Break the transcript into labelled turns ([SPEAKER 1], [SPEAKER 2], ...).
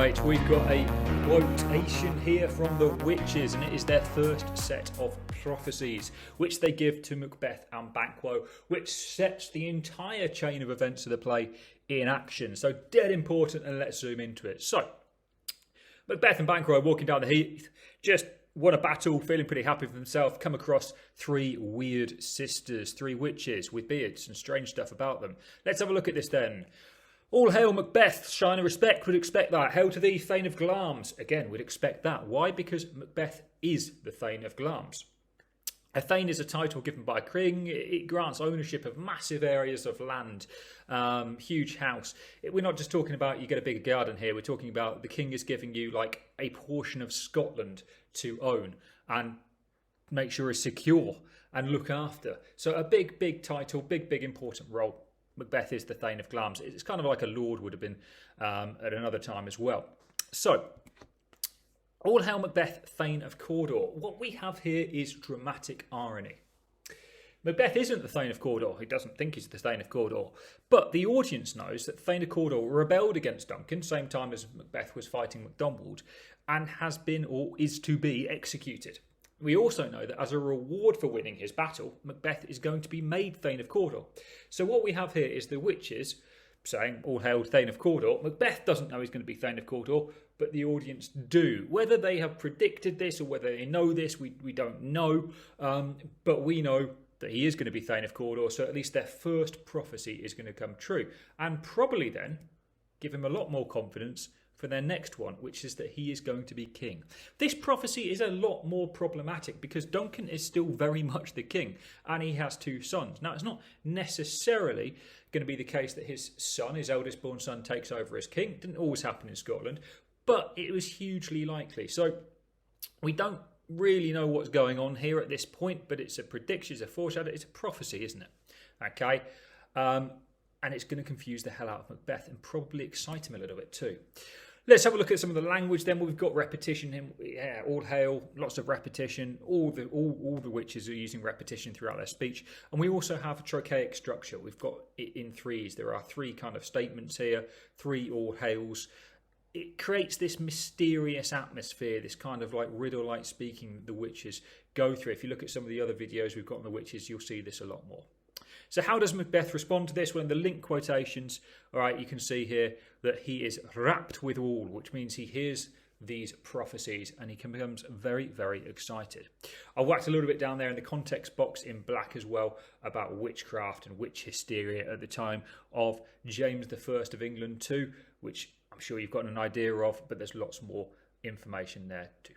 [SPEAKER 1] Right, we've got a quotation here from the witches, and it is their first set of prophecies, which they give to Macbeth and Banquo, which sets the entire chain of events of the play in action. So dead important, and let's zoom into it. So, Macbeth and Banquo are walking down the heath, just won a battle, feeling pretty happy for themselves, come across three weird sisters, three witches with beards and strange stuff about them. Let's have a look at this then. All hail Macbeth, shine of respect, would expect that. Hail to thee, Thane of Glamis. Again, we'd expect that. Why? Because Macbeth is the Thane of Glamis. A Thane is a title given by a king. It grants ownership of massive areas of land, huge house. We're not just talking about you get a big garden here. We're talking about the king is giving you like a portion of Scotland to own and make sure is secure and look after. So a big, big title, big, big important role. Macbeth is the Thane of Glamis. It's kind of like a lord would have been at another time as well. So, all hail Macbeth, Thane of Cawdor. What we have here is dramatic irony. Macbeth isn't the Thane of Cawdor. He doesn't think he's the Thane of Cawdor. But the audience knows that Thane of Cawdor rebelled against Duncan, same time as Macbeth was fighting MacDonald, and has been or is to be executed. We also know that as a reward for winning his battle, Macbeth is going to be made Thane of Cawdor. So what we have here is the witches saying, all hail Thane of Cawdor. Macbeth doesn't know he's going to be Thane of Cawdor, but the audience do. Whether they have predicted this or whether they know this, we don't know. But we know that he is going to be Thane of Cawdor, so at least their first prophecy is going to come true. And probably then give him a lot more confidence for their next one, which is that he is going to be king. This prophecy is a lot more problematic because Duncan is still very much the king and he has two sons. Now, it's not necessarily going to be the case that his son, his eldest born son, takes over as king. It didn't always happen in Scotland, but it was hugely likely. So we don't really know what's going on here at this point, but it's a prediction, it's a foreshadow, it's a prophecy, isn't it? Okay. And it's going to confuse the hell out of Macbeth and probably excite him a little bit too. Let's have a look at some of the language then. We've got repetition. Yeah, all hail, lots of repetition. All the witches are using repetition throughout their speech. And we also have a trochaic structure. We've got it in threes. There are three kind of statements here, three all hails. It creates this mysterious atmosphere, this kind of like riddle-like speaking the witches go through. If you look at some of the other videos we've got on the witches, you'll see this a lot more. So how does Macbeth respond to this? Well, in the link quotations, all right, you can see here that he is rapt with all, which means he hears these prophecies and he becomes very, very excited. I whacked a little bit down there in the context box in black as well about witchcraft and witch hysteria at the time of James I of England too, which I'm sure you've got an idea of, but there's lots more information there too.